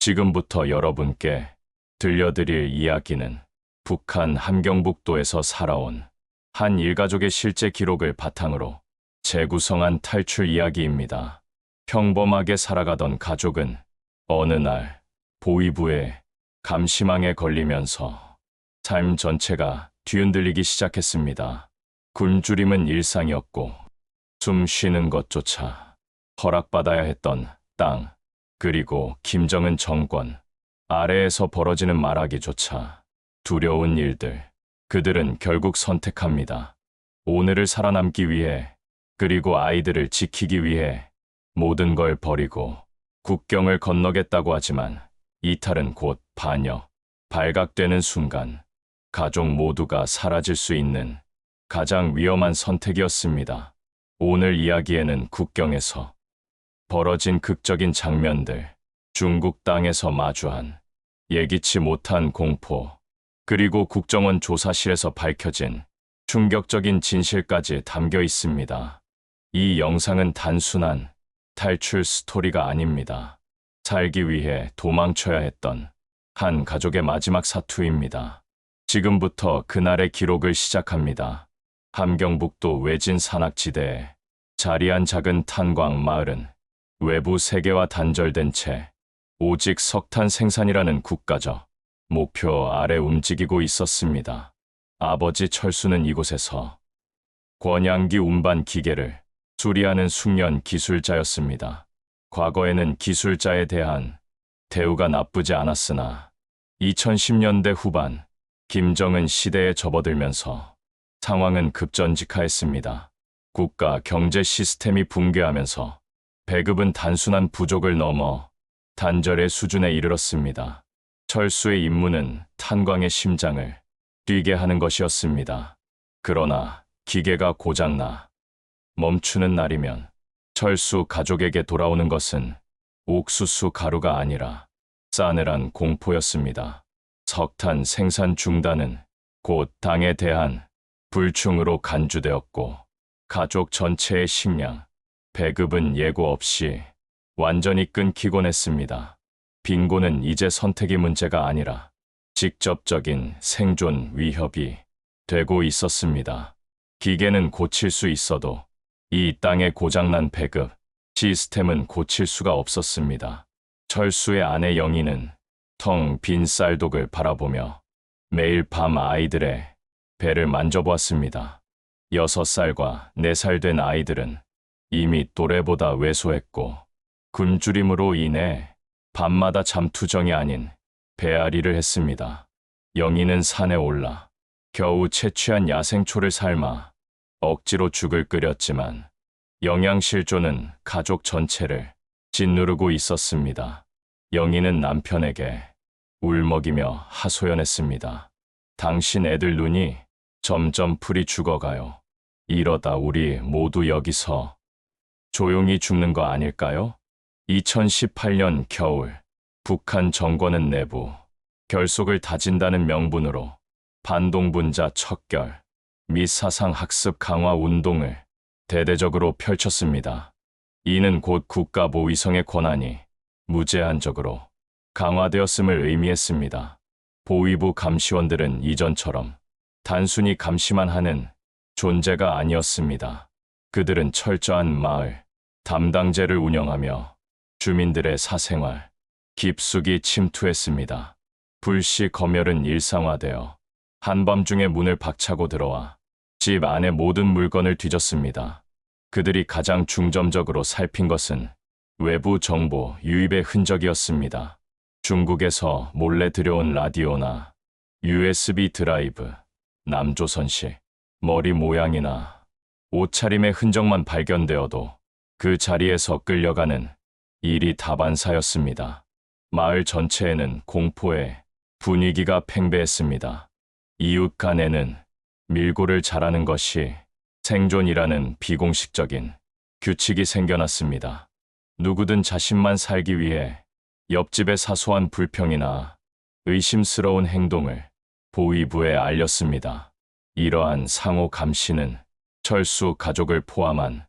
지금부터 여러분께 들려드릴 이야기는 북한 함경북도에서 살아온 한 일가족의 실제 기록을 바탕으로 재구성한 탈출 이야기입니다. 평범하게 살아가던 가족은 어느 날 보위부의 감시망에 걸리면서 삶 전체가 뒤흔들리기 시작했습니다. 굶주림은 일상이었고 숨 쉬는 것조차 허락받아야 했던 땅, 그리고 김정은 정권 아래에서 벌어지는 말하기조차 두려운 일들. 그들은 결국 선택합니다. 오늘을 살아남기 위해, 그리고 아이들을 지키기 위해 모든 걸 버리고 국경을 건너겠다고 하지만 이탈은 곧 반역, 발각되는 순간 가족 모두가 사라질 수 있는 가장 위험한 선택이었습니다. 오늘 이야기에는 국경에서 벌어진 극적인 장면들, 중국 땅에서 마주한 예기치 못한 공포, 그리고 국정원 조사실에서 밝혀진 충격적인 진실까지 담겨 있습니다. 이 영상은 단순한 탈출 스토리가 아닙니다. 살기 위해 도망쳐야 했던 한 가족의 마지막 사투입니다. 지금부터 그날의 기록을 시작합니다. 함경북도 외진 산악지대에 자리한 작은 탄광 마을은 외부 세계와 단절된 채 오직 석탄 생산이라는 국가적 목표 아래 움직이고 있었습니다. 아버지 철수는 이곳에서 권양기 운반 기계를 수리하는 숙련 기술자였습니다. 과거에는 기술자에 대한 대우가 나쁘지 않았으나 2010년대 후반 김정은 시대에 접어들면서 상황은 급전직하였습니다. 국가 경제 시스템이 붕괴하면서 배급은 단순한 부족을 넘어 단절의 수준에 이르렀습니다. 철수의 임무는 탄광의 심장을 뛰게 하는 것이었습니다. 그러나 기계가 고장나 멈추는 날이면 철수 가족에게 돌아오는 것은 옥수수 가루가 아니라 싸늘한 공포였습니다. 석탄 생산 중단은 곧 당에 대한 불충으로 간주되었고 가족 전체의 식량, 배급은 예고 없이 완전히 끊기곤 했습니다. 빈곤은 이제 선택의 문제가 아니라 직접적인 생존 위협이 되고 있었습니다. 기계는 고칠 수 있어도 이 땅에 고장난 배급 시스템은 고칠 수가 없었습니다. 철수의 아내 영희는 텅 빈 쌀독을 바라보며 매일 밤 아이들의 배를 만져보았습니다. 6살과 4살 된 아이들은 이미 또래보다 왜소했고 굶주림으로 인해 밤마다 잠투정이 아닌 배앓이를 했습니다. 영희는 산에 올라 겨우 채취한 야생초를 삶아 억지로 죽을 끓였지만 영양실조는 가족 전체를 짓누르고 있었습니다. 영희는 남편에게 울먹이며 하소연했습니다. 당신 애들 눈이 점점 풀이 죽어가요. 이러다 우리 모두 여기서 조용히 죽는 거 아닐까요? 2018년 겨울, 북한 정권은 내부 결속을 다진다는 명분으로 반동분자 척결 및 사상학습 강화 운동을 대대적으로 펼쳤습니다. 이는 곧 국가보위성의 권한이 무제한적으로 강화되었음을 의미했습니다. 보위부 감시원들은 이전처럼 단순히 감시만 하는 존재가 아니었습니다. 그들은 철저한 마을 담당제를 운영하며 주민들의 사생활 깊숙이 침투했습니다. 불시 검열은 일상화되어 한밤중에 문을 박차고 들어와 집 안의 모든 물건을 뒤졌습니다. 그들이 가장 중점적으로 살핀 것은 외부 정보 유입의 흔적이었습니다. 중국에서 몰래 들여온 라디오나 USB 드라이브, 남조선식 머리 모양이나 옷차림의 흔적만 발견되어도 그 자리에서 끌려가는 일이 다반사였습니다. 마을 전체에는 공포의 분위기가 팽배했습니다. 이웃 간에는 밀고를 잘하는 것이 생존이라는 비공식적인 규칙이 생겨났습니다. 누구든 자신만 살기 위해 옆집의 사소한 불평이나 의심스러운 행동을 보위부에 알렸습니다. 이러한 상호 감시는 철수 가족을 포함한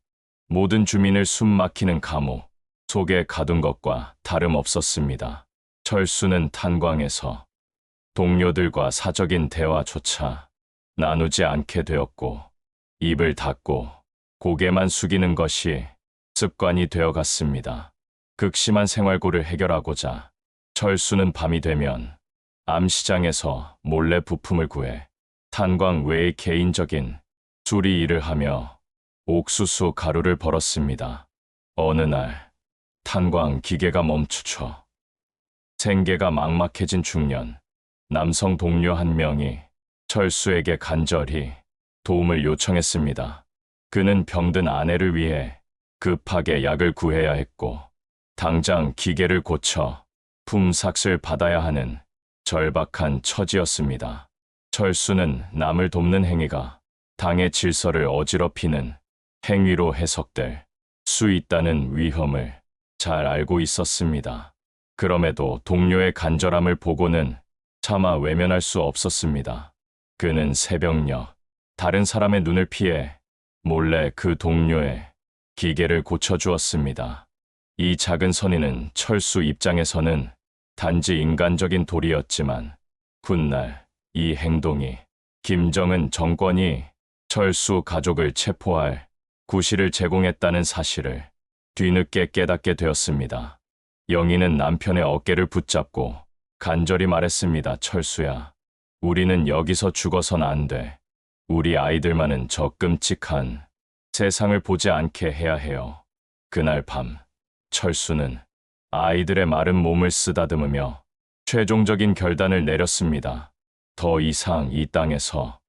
모든 주민을 숨 막히는 감옥 속에 가둔 것과 다름없었습니다. 철수는 탄광에서 동료들과 사적인 대화조차 나누지 않게 되었고, 입을 닫고 고개만 숙이는 것이 습관이 되어 갔습니다. 극심한 생활고를 해결하고자 철수는 밤이 되면 암시장에서 몰래 부품을 구해 탄광 외의 개인적인 수리 일을 하며 옥수수 가루를 벌었습니다. 어느 날 탄광 기계가 멈추쳐 생계가 막막해진 중년 남성 동료 한 명이 철수에게 간절히 도움을 요청했습니다. 그는 병든 아내를 위해 급하게 약을 구해야 했고, 당장 기계를 고쳐 품삯을 받아야 하는 절박한 처지였습니다. 철수는 남을 돕는 행위가 당의 질서를 어지럽히는 행위로 해석될 수 있다는 위험을 잘 알고 있었습니다. 그럼에도 동료의 간절함을 보고는 차마 외면할 수 없었습니다. 그는 새벽녘 다른 사람의 눈을 피해 몰래 그 동료의 기계를 고쳐주었습니다. 이 작은 선의는 철수 입장에서는 단지 인간적인 도리였지만, 훗날 이 행동이 김정은 정권이 철수 가족을 체포할 구실을 제공했다는 사실을 뒤늦게 깨닫게 되었습니다. 영희는 남편의 어깨를 붙잡고 간절히 말했습니다. 철수야, 우리는 여기서 죽어선 안 돼. 우리 아이들만은 저 끔찍한 세상을 보지 않게 해야 해요. 그날 밤, 철수는 아이들의 마른 몸을 쓰다듬으며 최종적인 결단을 내렸습니다. 더 이상 이 땅에서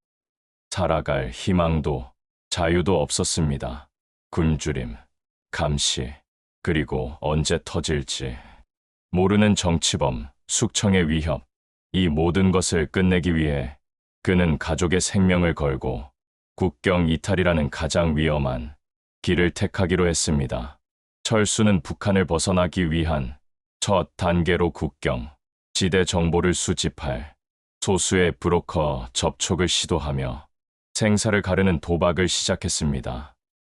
살아갈 희망도 자유도 없었습니다. 굶주림, 감시, 그리고 언제 터질지 모르는 정치범, 숙청의 위협, 이 모든 것을 끝내기 위해 그는 가족의 생명을 걸고 국경 이탈이라는 가장 위험한 길을 택하기로 했습니다. 철수는 북한을 벗어나기 위한 첫 단계로 국경, 지대 정보를 수집할 소수의 브로커 접촉을 시도하며 생사를 가르는 도박을 시작했습니다.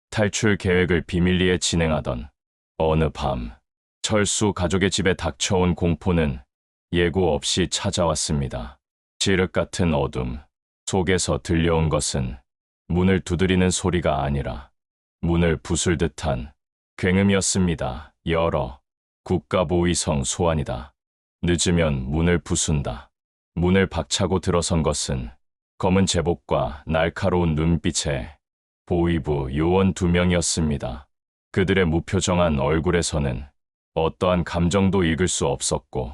탈출 계획을 비밀리에 진행하던 어느 밤, 철수 가족의 집에 닥쳐온 공포는 예고 없이 찾아왔습니다. 칠흑 같은 어둠 속에서 들려온 것은 문을 두드리는 소리가 아니라 문을 부술 듯한 굉음이었습니다. 열어. 국가보위성 소환이다. 늦으면 문을 부순다. 문을 박차고 들어선 것은 검은 제복과 날카로운 눈빛의 보위부 요원 2명이었습니다. 그들의 무표정한 얼굴에서는 어떠한 감정도 읽을 수 없었고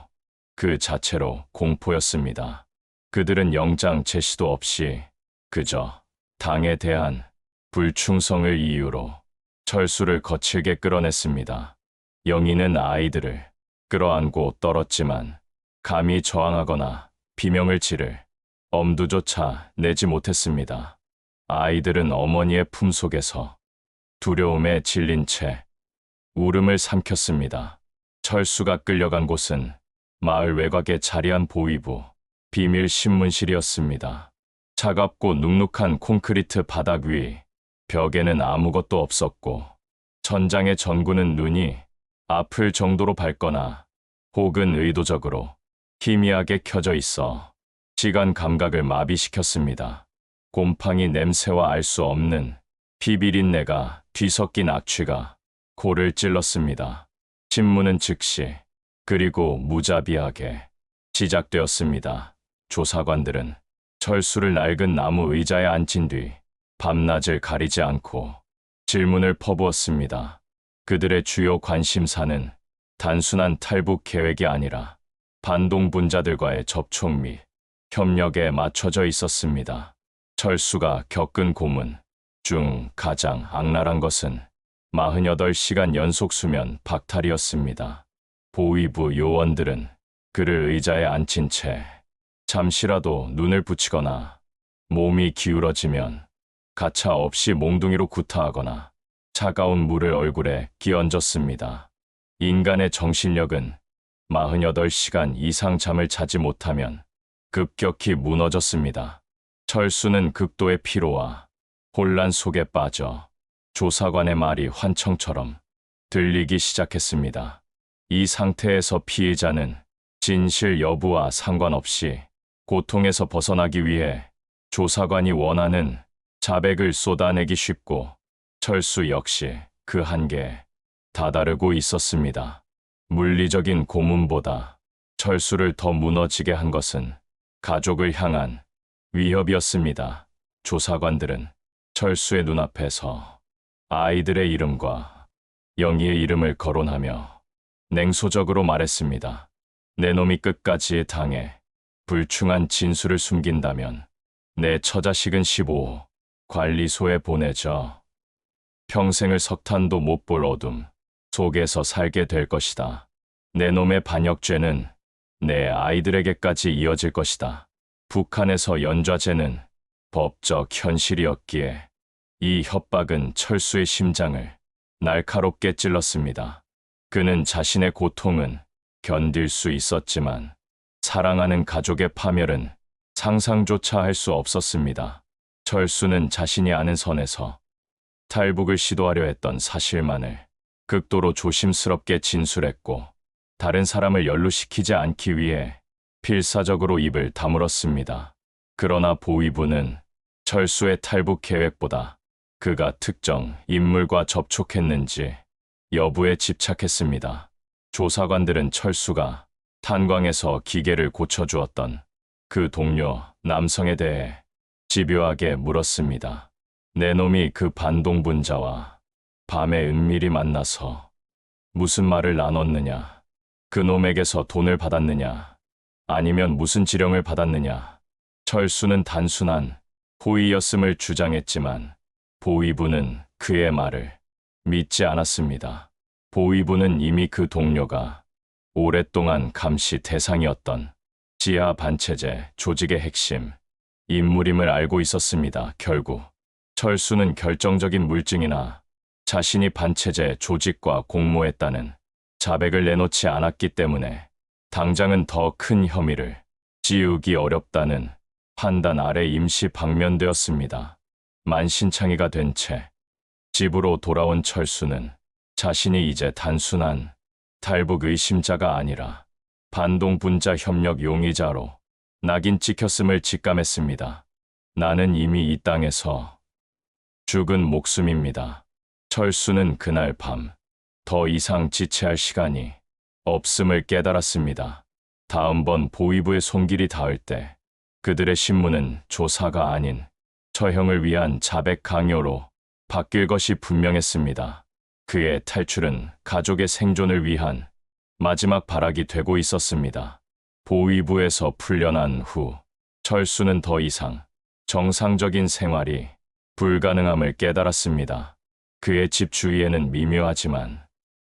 그 자체로 공포였습니다. 그들은 영장 제시도 없이 그저 당에 대한 불충성을 이유로 철수를 거칠게 끌어냈습니다. 영희는 아이들을 끌어안고 떨었지만 감히 저항하거나 비명을 지를 엄두조차 내지 못했습니다. 아이들은 어머니의 품속에서 두려움에 질린 채 울음을 삼켰습니다. 철수가 끌려간 곳은 마을 외곽에 자리한 보위부 비밀 신문실이었습니다. 차갑고 눅눅한 콘크리트 바닥 위 벽에는 아무것도 없었고 천장의 전구는 눈이 아플 정도로 밝거나 혹은 의도적으로 희미하게 켜져 있어 시간 감각을 마비시켰습니다. 곰팡이 냄새와 알 수 없는 피비린내가 뒤섞인 악취가 코를 찔렀습니다. 신문은 즉시 그리고 무자비하게 시작되었습니다. 조사관들은 철수를 낡은 나무 의자에 앉힌 뒤 밤낮을 가리지 않고 질문을 퍼부었습니다. 그들의 주요 관심사는 단순한 탈북 계획이 아니라 반동분자들과의 접촉 및 협력에 맞춰져 있었습니다. 철수가 겪은 고문 중 가장 악랄한 것은 48시간 연속 수면 박탈이었습니다. 보위부 요원들은 그를 의자에 앉힌 채 잠시라도 눈을 붙이거나 몸이 기울어지면 가차 없이 몽둥이로 구타하거나 차가운 물을 얼굴에 끼얹었습니다. 인간의 정신력은 48시간 이상 잠을 자지 못하면 급격히 무너졌습니다. 철수는 극도의 피로와 혼란 속에 빠져 조사관의 말이 환청처럼 들리기 시작했습니다. 이 상태에서 피의자는 진실 여부와 상관없이 고통에서 벗어나기 위해 조사관이 원하는 자백을 쏟아내기 쉽고 철수 역시 그 한계에 다다르고 있었습니다. 물리적인 고문보다 철수를 더 무너지게 한 것은 가족을 향한 위협이었습니다. 조사관들은 철수의 눈앞에서 아이들의 이름과 영희의 이름을 거론하며 냉소적으로 말했습니다. 내 놈이 끝까지 당해 불충한 진술을 숨긴다면 내 처자식은 15호 관리소에 보내져 평생을 석탄도 못 볼 어둠 속에서 살게 될 것이다. 내 놈의 반역죄는 내 아이들에게까지 이어질 것이다. 북한에서 연좌제는 법적 현실이었기에 이 협박은 철수의 심장을 날카롭게 찔렀습니다. 그는 자신의 고통은 견딜 수 있었지만 사랑하는 가족의 파멸은 상상조차 할 수 없었습니다. 철수는 자신이 아는 선에서 탈북을 시도하려 했던 사실만을 극도로 조심스럽게 진술했고 다른 사람을 연루시키지 않기 위해 필사적으로 입을 다물었습니다. 그러나 보위부는 철수의 탈북 계획보다 그가 특정 인물과 접촉했는지 여부에 집착했습니다. 조사관들은 철수가 탄광에서 기계를 고쳐주었던 그 동료 남성에 대해 집요하게 물었습니다. 내 놈이 그 반동분자와 밤에 은밀히 만나서 무슨 말을 나눴느냐? 그 놈에게서 돈을 받았느냐? 아니면 무슨 지령을 받았느냐? 철수는 단순한 호의였음을 주장했지만 보위부는 그의 말을 믿지 않았습니다. 보위부는 이미 그 동료가 오랫동안 감시 대상이었던 지하 반체제 조직의 핵심 인물임을 알고 있었습니다. 결국 철수는 결정적인 물증이나 자신이 반체제 조직과 공모했다는 자백을 내놓지 않았기 때문에 당장은 더 큰 혐의를 지우기 어렵다는 판단 아래 임시 방면되었습니다. 만신창이가 된 채 집으로 돌아온 철수는 자신이 이제 단순한 탈북 의심자가 아니라 반동분자 협력 용의자로 낙인 찍혔음을 직감했습니다. 나는 이미 이 땅에서 죽은 목숨입니다. 철수는 그날 밤 더 이상 지체할 시간이 없음을 깨달았습니다. 다음번 보위부의 손길이 닿을 때 그들의 신문은 조사가 아닌 처형을 위한 자백 강요로 바뀔 것이 분명했습니다. 그의 탈출은 가족의 생존을 위한 마지막 발악이 되고 있었습니다. 보위부에서 풀려난 후 철수는 더 이상 정상적인 생활이 불가능함을 깨달았습니다. 그의 집 주위에는 미묘하지만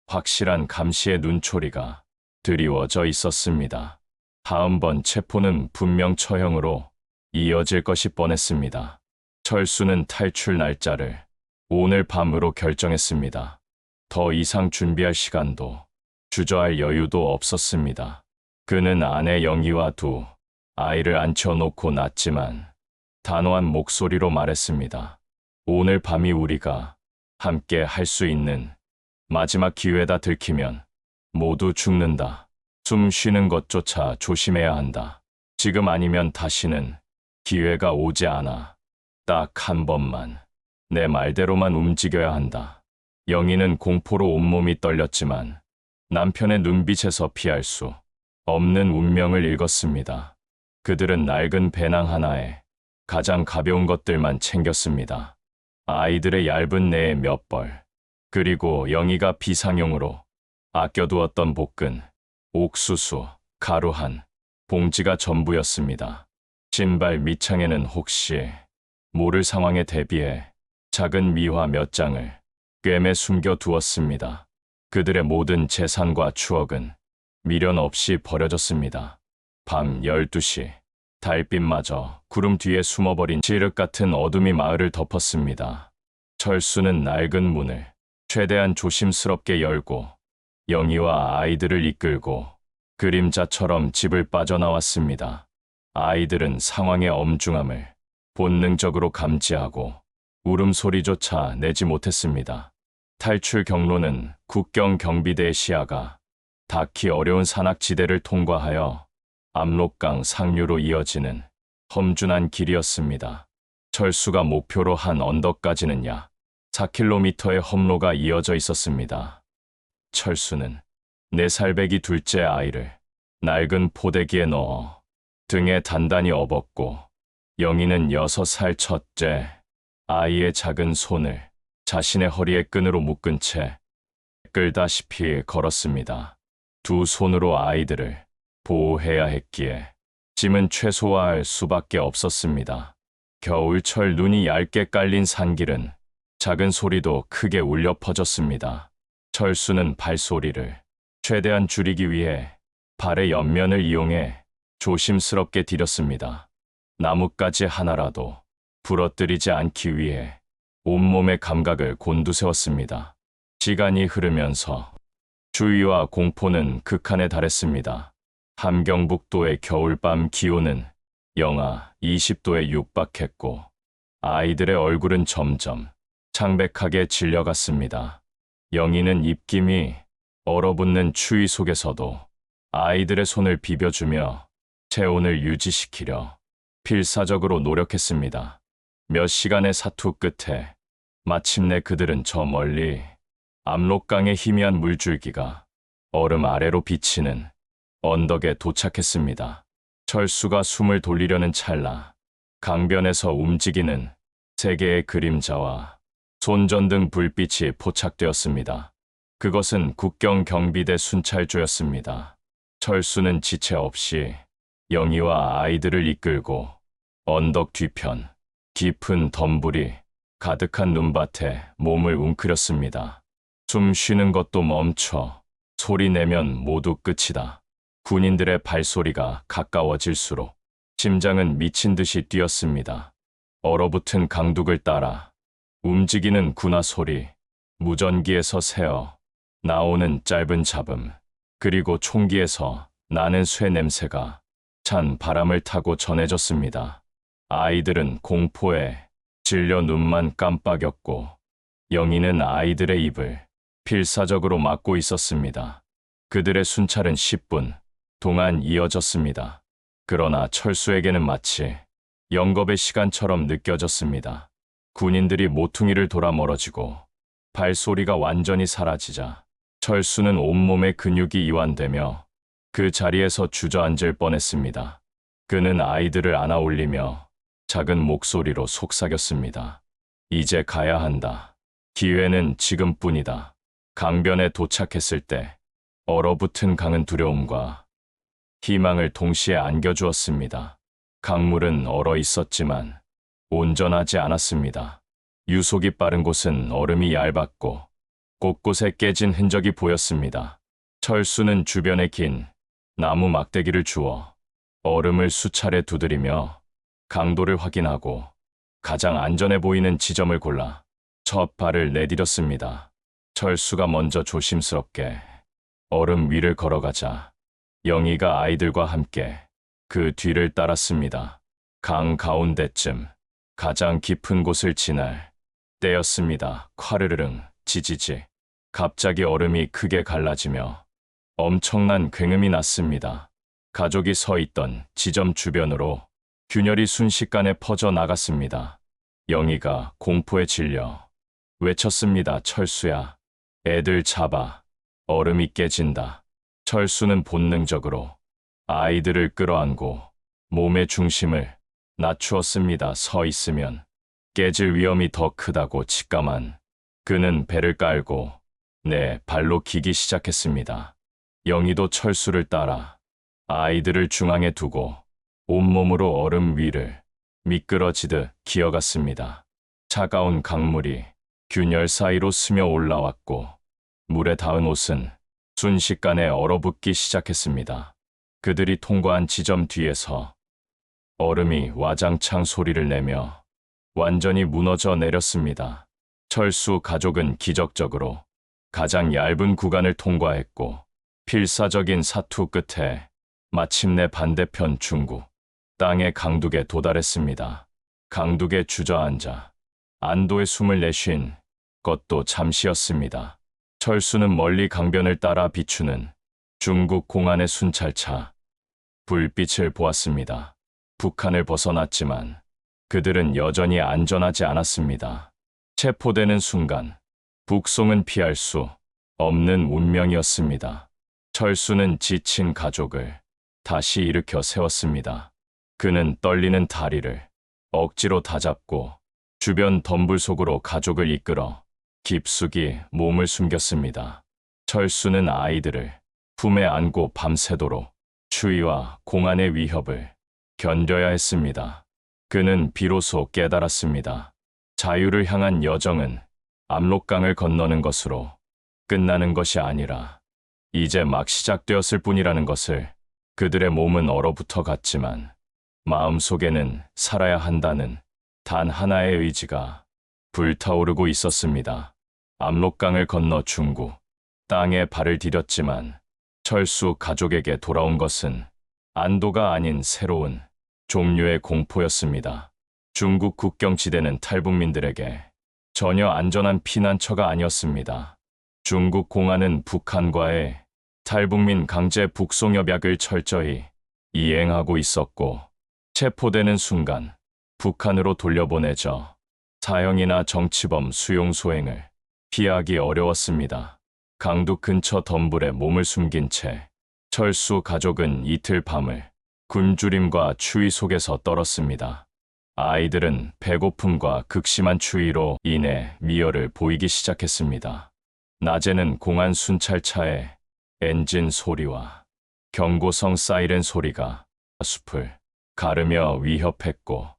확실한 감시의 눈초리가 드리워져 있었습니다. 다음번 체포는 분명 처형으로 이어질 것이 뻔했습니다. 철수는 탈출 날짜를 오늘 밤으로 결정했습니다. 더 이상 준비할 시간도 주저할 여유도 없었습니다. 그는 아내 영희와 두 아이를 앉혀놓고 낳지만 단호한 목소리로 말했습니다. 오늘 밤이 우리가 함께 할 수 있는 마지막 기회다. 들키면 모두 죽는다. 숨 쉬는 것조차 조심해야 한다. 지금 아니면 다시는 기회가 오지 않아. 딱 한 번만 내 말대로만 움직여야 한다. 영희는 공포로 온몸이 떨렸지만 남편의 눈빛에서 피할 수 없는 운명을 읽었습니다. 그들은 낡은 배낭 하나에 가장 가벼운 것들만 챙겼습니다. 아이들의 얇은 내에 몇 벌, 그리고 영희가 비상용으로 아껴두었던 볶은 옥수수, 가루 한 봉지가 전부였습니다. 신발 밑창에는 혹시 모를 상황에 대비해 작은 미화 몇 장을 꿰매 숨겨두었습니다. 그들의 모든 재산과 추억은 미련 없이 버려졌습니다. 밤 12시, 달빛마저 구름 뒤에 숨어버린 칠흑 같은 어둠이 마을을 덮었습니다. 철수는 낡은 문을 최대한 조심스럽게 열고 영희와 아이들을 이끌고 그림자처럼 집을 빠져나왔습니다. 아이들은 상황의 엄중함을 본능적으로 감지하고 울음소리조차 내지 못했습니다. 탈출 경로는 국경 경비대의 시야가 닿기 어려운 산악지대를 통과하여 압록강 상류로 이어지는 험준한 길이었습니다. 철수가 목표로 한 언덕까지는 약 4km의 험로가 이어져 있었습니다. 철수는 4살배기 둘째 아이를 낡은 포대기에 넣어 등에 단단히 업었고, 영희는 6살 첫째 아이의 작은 손을 자신의 허리에 끈으로 묶은 채 끌다시피 걸었습니다. 두 손으로 아이들을 보호해야 했기에 짐은 최소화할 수밖에 없었습니다. 겨울철 눈이 얇게 깔린 산길은 작은 소리도 크게 울려 퍼졌습니다. 철수는 발소리를 최대한 줄이기 위해 발의 옆면을 이용해 조심스럽게 디뎠습니다. 나뭇가지 하나라도 부러뜨리지 않기 위해 온몸의 감각을 곤두세웠습니다. 시간이 흐르면서 추위와 공포는 극한에 달했습니다. 함경북도의 겨울밤 기온은 영하 20도에 육박했고, 아이들의 얼굴은 점점 창백하게 질려갔습니다. 영희는 입김이 얼어붙는 추위 속에서도 아이들의 손을 비벼주며 체온을 유지시키려 필사적으로 노력했습니다. 몇 시간의 사투 끝에 마침내 그들은 저 멀리 압록강의 희미한 물줄기가 얼음 아래로 비치는 언덕에 도착했습니다. 철수가 숨을 돌리려는 찰나 강변에서 움직이는 세 개의 그림자와 손전등 불빛이 포착되었습니다. 그것은 국경 경비대 순찰조였습니다. 철수는 지체 없이 영희와 아이들을 이끌고 언덕 뒤편 깊은 덤불이 가득한 눈밭에 몸을 웅크렸습니다. 숨 쉬는 것도 멈춰 소리 내면 모두 끝이다. 군인들의 발소리가 가까워질수록 심장은 미친 듯이 뛰었습니다. 얼어붙은 강둑을 따라 움직이는 군화 소리, 무전기에서 새어 나오는 짧은 잡음, 그리고 총기에서 나는 쇠 냄새가 찬 바람을 타고 전해졌습니다. 아이들은 공포에 질려 눈만 깜빡였고, 영희는 아이들의 입을 필사적으로 막고 있었습니다. 그들의 순찰은 10분 동안 이어졌습니다. 그러나 철수에게는 마치 영겁의 시간처럼 느껴졌습니다. 군인들이 모퉁이를 돌아 멀어지고 발소리가 완전히 사라지자 철수는 온몸의 근육이 이완되며 그 자리에서 주저앉을 뻔했습니다. 그는 아이들을 안아 올리며 작은 목소리로 속삭였습니다. 이제 가야 한다. 기회는 지금뿐이다. 강변에 도착했을 때 얼어붙은 강은 두려움과 희망을 동시에 안겨주었습니다. 강물은 얼어 있었지만 온전하지 않았습니다. 유속이 빠른 곳은 얼음이 얇았고 곳곳에 깨진 흔적이 보였습니다. 철수는 주변에 긴 나무 막대기를 주워 얼음을 수차례 두드리며 강도를 확인하고 가장 안전해 보이는 지점을 골라 첫 발을 내디뎠습니다. 철수가 먼저 조심스럽게 얼음 위를 걸어가자 영희가 아이들과 함께 그 뒤를 따랐습니다. 강 가운데쯤 가장 깊은 곳을 지날 때였습니다. 콰르르릉 지지지. 갑자기 얼음이 크게 갈라지며 엄청난 굉음이 났습니다. 가족이 서 있던 지점 주변으로 균열이 순식간에 퍼져 나갔습니다. 영희가 공포에 질려 외쳤습니다. 철수야, 애들 잡아. 얼음이 깨진다. 철수는 본능적으로 아이들을 끌어안고 몸의 중심을 낮추었습니다. 서 있으면 깨질 위험이 더 크다고 직감한 그는 배를 깔고 발로 기기 시작했습니다. 영희도 철수를 따라 아이들을 중앙에 두고 온몸으로 얼음 위를 미끄러지듯 기어갔습니다. 차가운 강물이 균열 사이로 스며 올라왔고 물에 닿은 옷은 순식간에 얼어붙기 시작했습니다. 그들이 통과한 지점 뒤에서 얼음이 와장창 소리를 내며 완전히 무너져 내렸습니다. 철수 가족은 기적적으로 가장 얇은 구간을 통과했고 필사적인 사투 끝에 마침내 반대편 중구 땅의 강둑에 도달했습니다. 강둑에 주저앉아 안도의 숨을 내쉰 것도 잠시였습니다. 철수는 멀리 강변을 따라 비추는 중국 공안의 순찰차. 불빛을 보았습니다. 북한을 벗어났지만 그들은 여전히 안전하지 않았습니다. 체포되는 순간 북송은 피할 수 없는 운명이었습니다. 철수는 지친 가족을 다시 일으켜 세웠습니다. 그는 떨리는 다리를 억지로 다잡고 주변 덤불 속으로 가족을 이끌어 깊숙이 몸을 숨겼습니다. 철수는 아이들을 품에 안고 밤새도록 추위와 공안의 위협을 견뎌야 했습니다. 그는 비로소 깨달았습니다. 자유를 향한 여정은 압록강을 건너는 것으로 끝나는 것이 아니라 이제 막 시작되었을 뿐이라는 것을. 그들의 몸은 얼어붙어 갔지만 마음속에는 살아야 한다는 단 하나의 의지가 불타오르고 있었습니다. 압록강을 건너 중국 땅에 발을 디뎠지만 철수 가족에게 돌아온 것은 안도가 아닌 새로운 종류의 공포였습니다. 중국 국경지대는 탈북민들에게 전혀 안전한 피난처가 아니었습니다. 중국 공안은 북한과의 탈북민 강제 북송 협약을 철저히 이행하고 있었고, 체포되는 순간 북한으로 돌려보내져 사형이나 정치범 수용 소행을 피하기 어려웠습니다. 강둑 근처 덤불에 몸을 숨긴 채 철수 가족은 이틀 밤을 굶주림과 추위 속에서 떨었습니다. 아이들은 배고픔과 극심한 추위로 인해 미열을 보이기 시작했습니다. 낮에는 공안 순찰차의 엔진 소리와 경고성 사이렌 소리가 숲을 가르며 위협했고,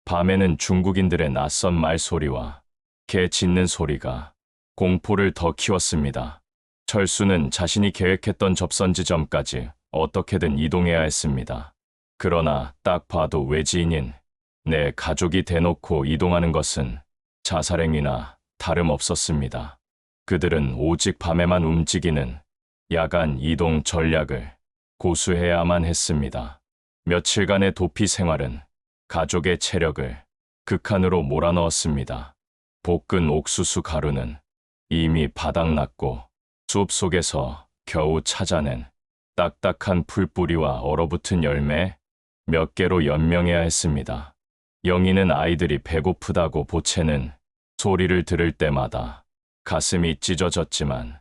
밤에는 중국인들의 낯선 말소리와 개 짖는 소리가 공포를 더 키웠습니다. 철수는 자신이 계획했던 접선 지점까지 어떻게든 이동해야 했습니다. 그러나 딱 봐도 외지인인 내 가족이 대놓고 이동하는 것은 자살행위나 다름없었습니다. 그들은 오직 밤에만 움직이는 야간 이동 전략을 고수해야만 했습니다. 며칠간의 도피 생활은 가족의 체력을 극한으로 몰아넣었습니다. 볶은 옥수수 가루는 이미 바닥났고, 숲 속에서 겨우 찾아낸 딱딱한 풀뿌리와 얼어붙은 열매 몇 개로 연명해야 했습니다. 영희는 아이들이 배고프다고 보채는 소리를 들을 때마다 가슴이 찢어졌지만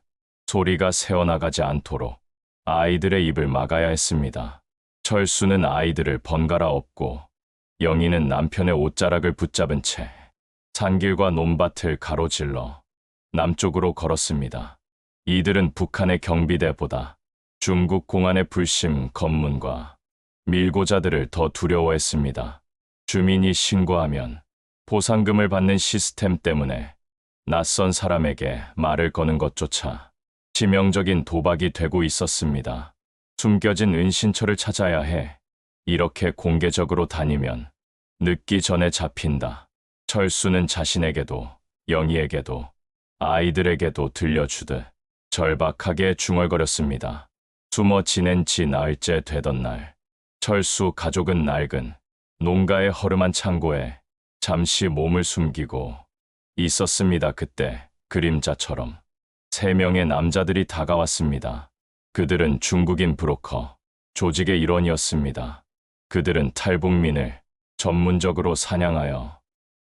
소리가 새어나가지 않도록 아이들의 입을 막아야 했습니다. 철수는 아이들을 번갈아 업고 영희는 남편의 옷자락을 붙잡은 채 산길과 논밭을 가로질러 남쪽으로 걸었습니다. 이들은 북한의 경비대보다 중국 공안의 불심 검문과 밀고자들을 더 두려워했습니다. 주민이 신고하면 보상금을 받는 시스템 때문에 낯선 사람에게 말을 거는 것조차 치명적인 도박이 되고 있었습니다. 숨겨진 은신처를 찾아야 해. 이렇게 공개적으로 다니면 늦기 전에 잡힌다. 철수는 자신에게도 영희에게도 아이들에게도 들려주듯 절박하게 중얼거렸습니다. 숨어 지낸 지 나흘째 되던 날, 철수 가족은 낡은 농가의 허름한 창고에 잠시 몸을 숨기고 있었습니다. 그때 그림자처럼 3명의 남자들이 다가왔습니다. 그들은 중국인 브로커 조직의 일원이었습니다. 그들은 탈북민을 전문적으로 사냥하여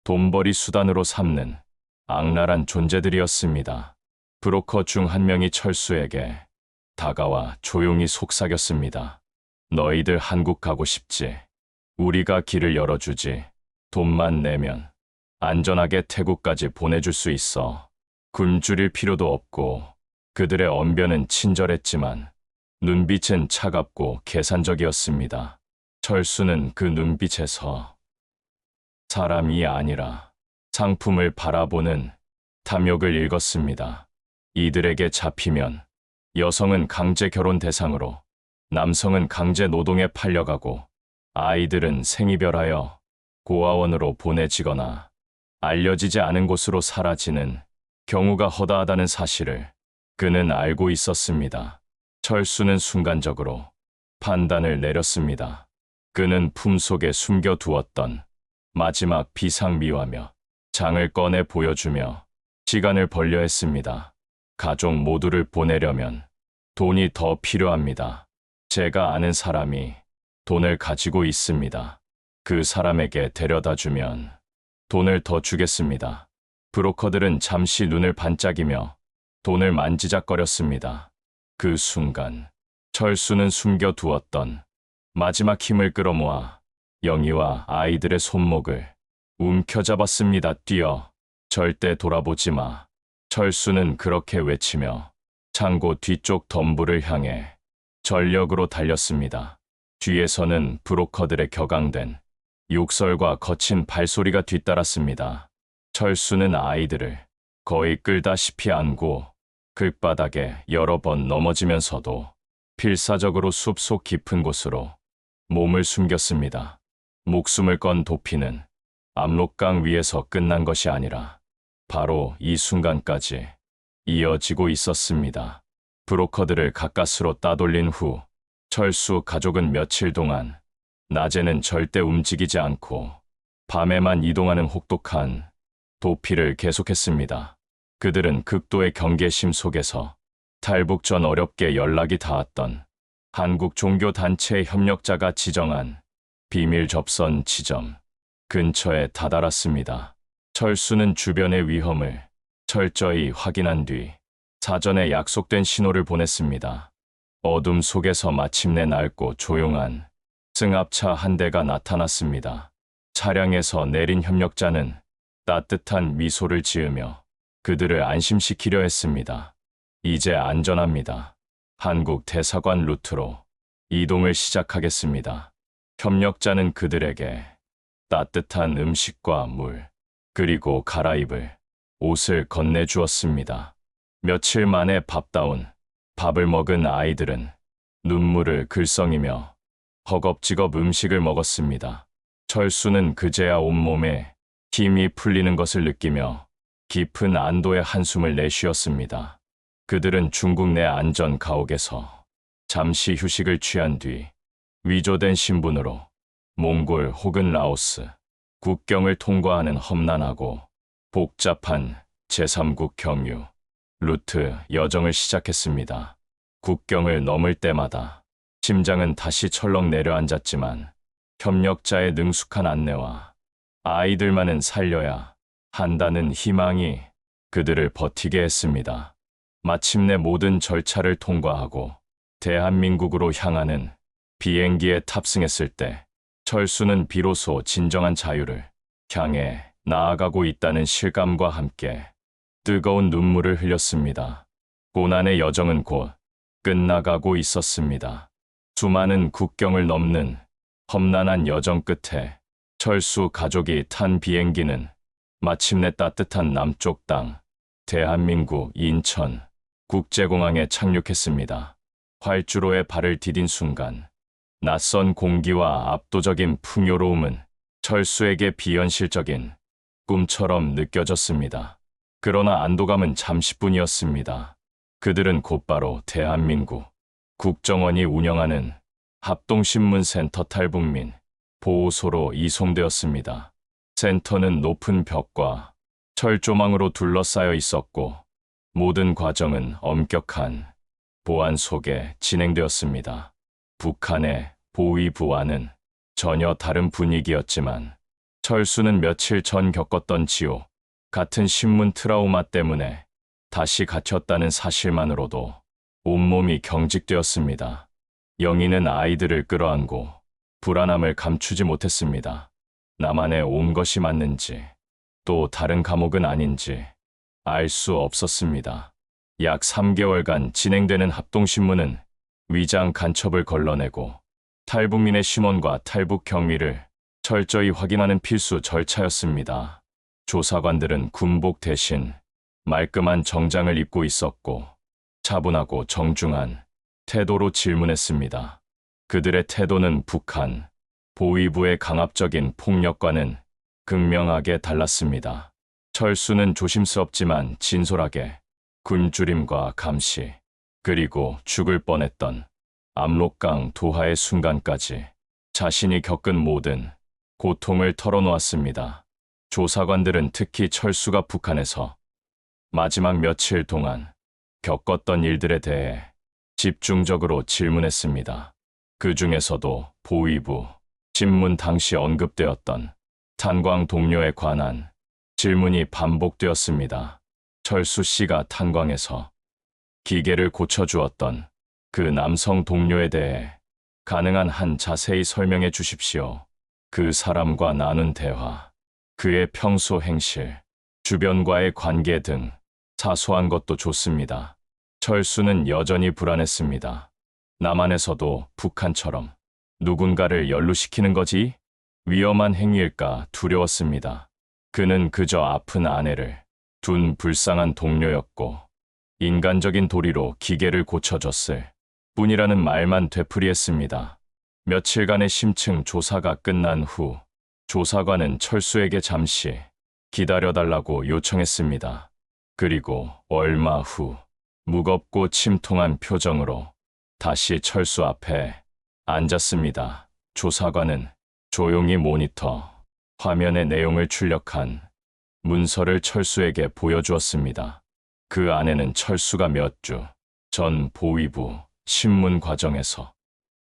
돈벌이 수단으로 삼는 악랄한 존재들이었습니다. 브로커 중 한 명이 철수에게 다가와 조용히 속삭였습니다. 너희들 한국 가고 싶지? 우리가 길을 열어주지. 돈만 내면 안전하게 태국까지 보내줄 수 있어. 굶주릴 필요도 없고. 그들의 언변은 친절했지만 눈빛은 차갑고 계산적이었습니다. 철수는 그 눈빛에서 사람이 아니라 상품을 바라보는 탐욕을 읽었습니다. 이들에게 잡히면 여성은 강제 결혼 대상으로, 남성은 강제 노동에 팔려가고, 아이들은 생이별하여 고아원으로 보내지거나 알려지지 않은 곳으로 사라지는 경우가 허다하다는 사실을 그는 알고 있었습니다. 철수는 순간적으로 판단을 내렸습니다. 그는 품속에 숨겨두었던 마지막 비상미화며 장을 꺼내 보여주며 시간을 벌려 했습니다. 가족 모두를 보내려면 돈이 더 필요합니다. 제가 아는 사람이 돈을 가지고 있습니다. 그 사람에게 데려다 주면 돈을 더 주겠습니다. 브로커들은 잠시 눈을 반짝이며 돈을 만지작거렸습니다. 그 순간 철수는 숨겨두었던 마지막 힘을 끌어모아 영희와 아이들의 손목을 움켜잡았습니다. 뛰어. 절대 돌아보지 마. 철수는 그렇게 외치며 창고 뒤쪽 덤불을 향해 전력으로 달렸습니다. 뒤에서는 브로커들의 격앙된 욕설과 거친 발소리가 뒤따랐습니다. 철수는 아이들을 거의 끌다시피 안고 길바닥에 여러 번 넘어지면서도 필사적으로 숲속 깊은 곳으로 몸을 숨겼습니다. 목숨을 건 도피는 압록강 위에서 끝난 것이 아니라 바로 이 순간까지 이어지고 있었습니다. 브로커들을 가까스로 따돌린 후 철수 가족은 며칠 동안 낮에는 절대 움직이지 않고 밤에만 이동하는 혹독한 도피를 계속했습니다. 그들은 극도의 경계심 속에서 탈북 전 어렵게 연락이 닿았던 한국 종교단체의 협력자가 지정한 비밀 접선 지점 근처에 다다랐습니다. 철수는 주변의 위험을 철저히 확인한 뒤 사전에 약속된 신호를 보냈습니다. 어둠 속에서 마침내 낡고 조용한 승합차 한 대가 나타났습니다. 차량에서 내린 협력자는 따뜻한 미소를 지으며 그들을 안심시키려 했습니다. 이제 안전합니다. 한국 대사관 루트로 이동을 시작하겠습니다. 협력자는 그들에게 따뜻한 음식과 물, 그리고 갈아입을 옷을 건네주었습니다. 며칠 만에 밥다운 밥을 먹은 아이들은 눈물을 글썽이며 허겁지겁 음식을 먹었습니다. 철수는 그제야 온몸에 힘이 풀리는 것을 느끼며 깊은 안도의 한숨을 내쉬었습니다. 그들은 중국 내 안전 가옥에서 잠시 휴식을 취한 뒤 위조된 신분으로 몽골 혹은 라오스 국경을 통과하는 험난하고 복잡한 제3국 경유 루트 여정을 시작했습니다. 국경을 넘을 때마다 심장은 다시 철렁 내려앉았지만 협력자의 능숙한 안내와 아이들만은 살려야 한다는 희망이 그들을 버티게 했습니다. 마침내 모든 절차를 통과하고 대한민국으로 향하는 비행기에 탑승했을 때 철수는 비로소 진정한 자유를 향해 나아가고 있다는 실감과 함께 뜨거운 눈물을 흘렸습니다. 고난의 여정은 곧 끝나가고 있었습니다. 수많은 국경을 넘는 험난한 여정 끝에 철수 가족이 탄 비행기는 마침내 따뜻한 남쪽 땅, 대한민국 인천 국제공항에 착륙했습니다. 활주로에 발을 디딘 순간 낯선 공기와 압도적인 풍요로움은 철수에게 비현실적인 꿈처럼 느껴졌습니다. 그러나 안도감은 잠시뿐이었습니다. 그들은 곧바로 대한민국 국정원이 운영하는 합동신문센터 탈북민 보호소로 이송되었습니다. 센터는 높은 벽과 철조망으로 둘러싸여 있었고 모든 과정은 엄격한 보안 속에 진행되었습니다. 북한의 보위부와는 전혀 다른 분위기였지만 철수는 며칠 전 겪었던 지옥 같은 신문 트라우마 때문에 다시 갇혔다는 사실만으로도 온몸이 경직되었습니다. 영희는 아이들을 끌어안고 불안함을 감추지 못했습니다. 나만의 온 것이 맞는지 또 다른 감옥은 아닌지 알 수 없었습니다. 약 3개월간 진행되는 합동신문은 위장 간첩을 걸러내고 탈북민의 신원과 탈북 경위를 철저히 확인하는 필수 절차였습니다. 조사관들은 군복 대신 말끔한 정장을 입고 있었고 차분하고 정중한 태도로 질문했습니다. 그들의 태도는 북한 보위부의 강압적인 폭력과는 극명하게 달랐습니다. 철수는 조심스럽지만 진솔하게 굶주림과 감시, 그리고 죽을 뻔했던 압록강 도하의 순간까지 자신이 겪은 모든 고통을 털어놓았습니다. 조사관들은 특히 철수가 북한에서 마지막 며칠 동안 겪었던 일들에 대해 집중적으로 질문했습니다. 그 중에서도 보위부, 신문 당시 언급되었던 탄광 동료에 관한 질문이 반복되었습니다. 철수 씨가 탄광에서 기계를 고쳐주었던 그 남성 동료에 대해 가능한 한 자세히 설명해 주십시오. 그 사람과 나눈 대화, 그의 평소 행실, 주변과의 관계 등 사소한 것도 좋습니다. 철수는 여전히 불안했습니다. 남한에서도 북한처럼 누군가를 연루시키는 거지? 위험한 행위일까 두려웠습니다. 그는 그저 아픈 아내를 둔 불쌍한 동료였고 인간적인 도리로 기계를 고쳐줬을 뿐이라는 말만 되풀이했습니다. 며칠간의 심층 조사가 끝난 후 조사관은 철수에게 잠시 기다려달라고 요청했습니다. 그리고 얼마 후 무겁고 침통한 표정으로 다시 철수 앞에 앉았습니다. 조사관은 조용히 모니터 화면에 내용을 출력한 문서를 철수에게 보여주었습니다. 그 안에는 철수가 몇 주 전 보위부 신문 과정에서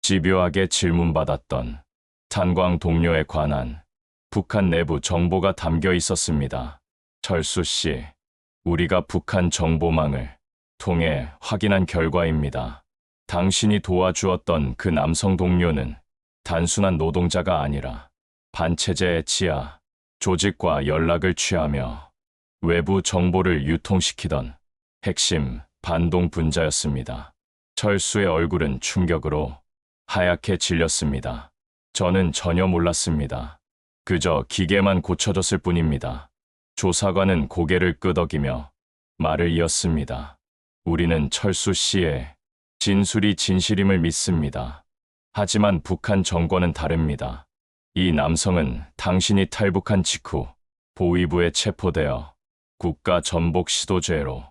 집요하게 질문받았던 탄광 동료에 관한 북한 내부 정보가 담겨 있었습니다. 철수 씨, 우리가 북한 정보망을 통해 확인한 결과입니다. 당신이 도와주었던 그 남성 동료는 단순한 노동자가 아니라 반체제의 지하 조직과 연락을 취하며 외부 정보를 유통시키던 핵심 반동 분자였습니다. 철수의 얼굴은 충격으로 하얗게 질렸습니다. 저는 전혀 몰랐습니다. 그저 기계만 고쳐줬을 뿐입니다. 조사관은 고개를 끄덕이며 말을 이었습니다. 우리는 철수 씨의 진술이 진실임을 믿습니다. 하지만 북한 정권은 다릅니다. 이 남성은 당신이 탈북한 직후 보위부에 체포되어 국가 전복 시도죄로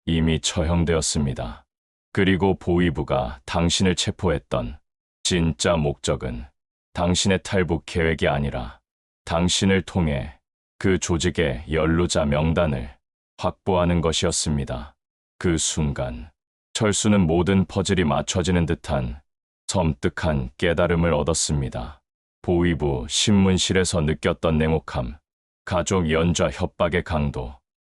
이미 처형되었습니다. 그리고 보위부가 당신을 체포했던 진짜 목적은 당신의 탈북 계획이 아니라 당신을 통해 그 조직의 연루자 명단을 확보하는 것이었습니다. 그 순간 철수는 모든 퍼즐이 맞춰지는 듯한 섬뜩한 깨달음을 얻었습니다. 보위부 신문실에서 느꼈던 냉혹함, 가족 연좌 협박의 강도,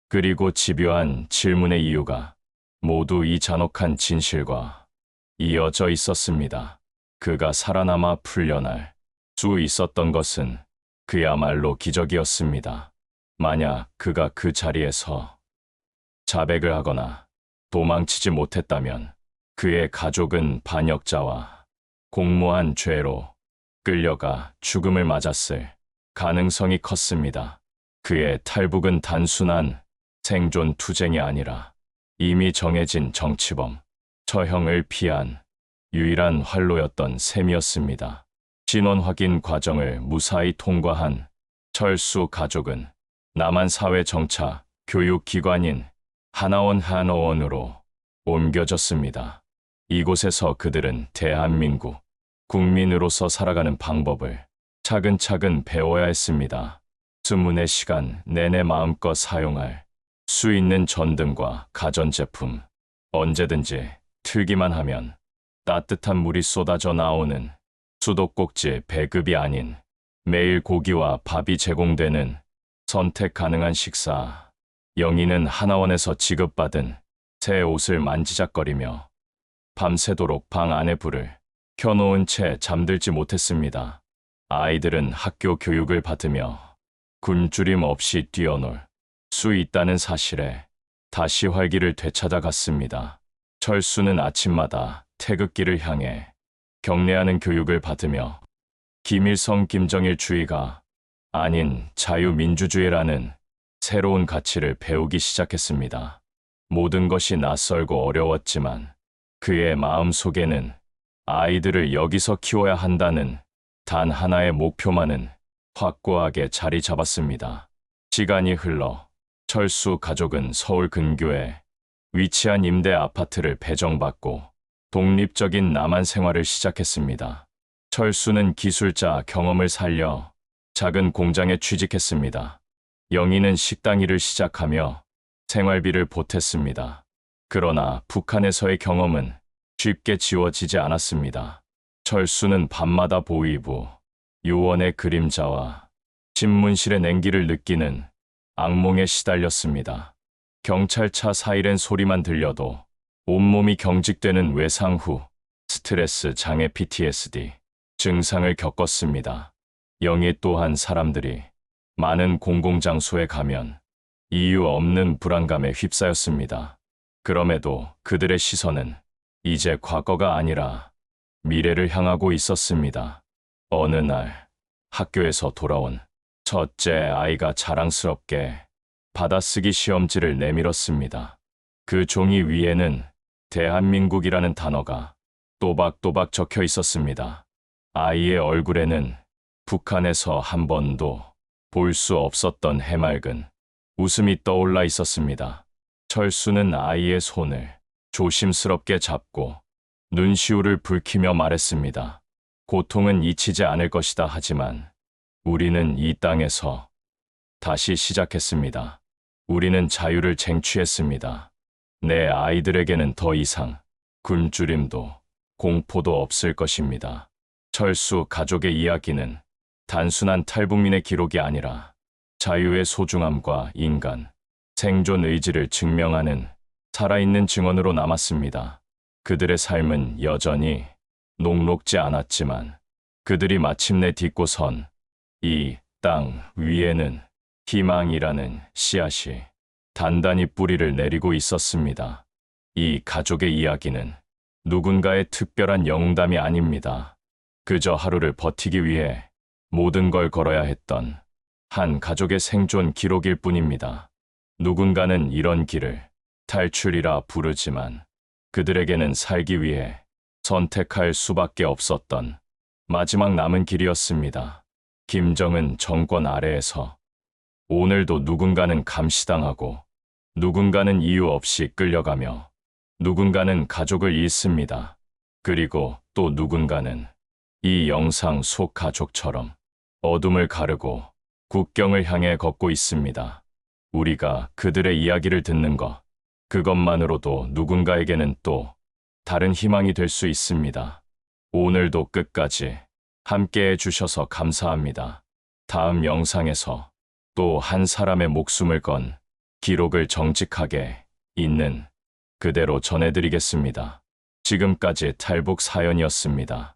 그리고 집요한 질문의 이유가 모두 이 잔혹한 진실과 이어져 있었습니다. 그가 살아남아 풀려날 수 있었던 것은 그야말로 기적이었습니다. 만약 그가 그 자리에서 자백을 하거나 도망치지 못했다면 그의 가족은 반역자와 공모한 죄로 끌려가 죽음을 맞았을 가능성이 컸습니다. 그의 탈북은 단순한 생존 투쟁이 아니라 이미 정해진 정치범, 처형을 피한 유일한 활로였던 셈이었습니다. 신원 확인 과정을 무사히 통과한 철수 가족은 남한 사회 정착 교육기관인 하나원 한어원으로 옮겨졌습니다. 이곳에서 그들은 대한민국 국민으로서 살아가는 방법을 차근차근 배워야 했습니다. 24시간 내내 마음껏 사용할 수 있는 전등과 가전제품, 언제든지 틀기만 하면 따뜻한 물이 쏟아져 나오는 수도꼭지 배급이 아닌 매일 고기와 밥이 제공되는 선택 가능한 식사. 영희는 하나원에서 지급받은 새 옷을 만지작거리며 밤새도록 방 안의 불을 켜놓은 채 잠들지 못했습니다. 아이들은 학교 교육을 받으며 굶주림 없이 뛰어놀 수 있다는 사실에 다시 활기를 되찾아갔습니다. 철수는 아침마다 태극기를 향해 경례하는 교육을 받으며 김일성 김정일 주의가 아닌 자유민주주의라는 새로운 가치를 배우기 시작했습니다. 모든 것이 낯설고 어려웠지만 그의 마음속에는 아이들을 여기서 키워야 한다는 단 하나의 목표만은 확고하게 자리 잡았습니다. 시간이 흘러 철수 가족은 서울 근교에 위치한 임대 아파트를 배정받고 독립적인 남한 생활을 시작했습니다. 철수는 기술자 경험을 살려 작은 공장에 취직했습니다. 영희는 식당 일을 시작하며 생활비를 보탰습니다. 그러나 북한에서의 경험은 쉽게 지워지지 않았습니다. 철수는 밤마다 보위부, 요원의 그림자와 신문실의 냉기를 느끼는 악몽에 시달렸습니다. 경찰차 사이렌 소리만 들려도 온몸이 경직되는 외상 후 스트레스 장애 PTSD 증상을 겪었습니다. 영희 또한 사람들이 많은 공공장소에 가면 이유 없는 불안감에 휩싸였습니다. 그럼에도 그들의 시선은 이제 과거가 아니라 미래를 향하고 있었습니다. 어느 날 학교에서 돌아온 첫째 아이가 자랑스럽게 받아쓰기 시험지를 내밀었습니다. 그 종이 위에는 대한민국이라는 단어가 또박또박 적혀 있었습니다. 아이의 얼굴에는 북한에서 한 번도 볼 수 없었던 해맑은 웃음이 떠올라 있었습니다. 철수는 아이의 손을 조심스럽게 잡고 눈시울을 붉히며 말했습니다. 고통은 잊히지 않을 것이다 하지만 우리는 이 땅에서 다시 시작했습니다. 우리는 자유를 쟁취했습니다. 내 아이들에게는 더 이상 굶주림도 공포도 없을 것입니다. 철수 가족의 이야기는 단순한 탈북민의 기록이 아니라 자유의 소중함과 인간, 생존 의지를 증명하는 살아있는 증언으로 남았습니다. 그들의 삶은 여전히 녹록지 않았지만 그들이 마침내 딛고 선 이 땅 위에는 희망이라는 씨앗이 단단히 뿌리를 내리고 있었습니다. 이 가족의 이야기는 누군가의 특별한 영웅담이 아닙니다. 그저 하루를 버티기 위해 모든 걸 걸어야 했던 한 가족의 생존 기록일 뿐입니다. 누군가는 이런 길을 탈출이라 부르지만 그들에게는 살기 위해 선택할 수밖에 없었던 마지막 남은 길이었습니다. 김정은 정권 아래에서 오늘도 누군가는 감시당하고 누군가는 이유 없이 끌려가며 누군가는 가족을 잃습니다. 그리고 또 누군가는 이 영상 속 가족처럼 어둠을 가르고 국경을 향해 걷고 있습니다. 우리가 그들의 이야기를 듣는 것, 그것만으로도 누군가에게는 또 다른 희망이 될 수 있습니다. 오늘도 끝까지 함께 해주셔서 감사합니다. 다음 영상에서 또 한 사람의 목숨을 건 기록을 정직하게 있는 그대로 전해드리겠습니다. 지금까지 탈북 사연이었습니다.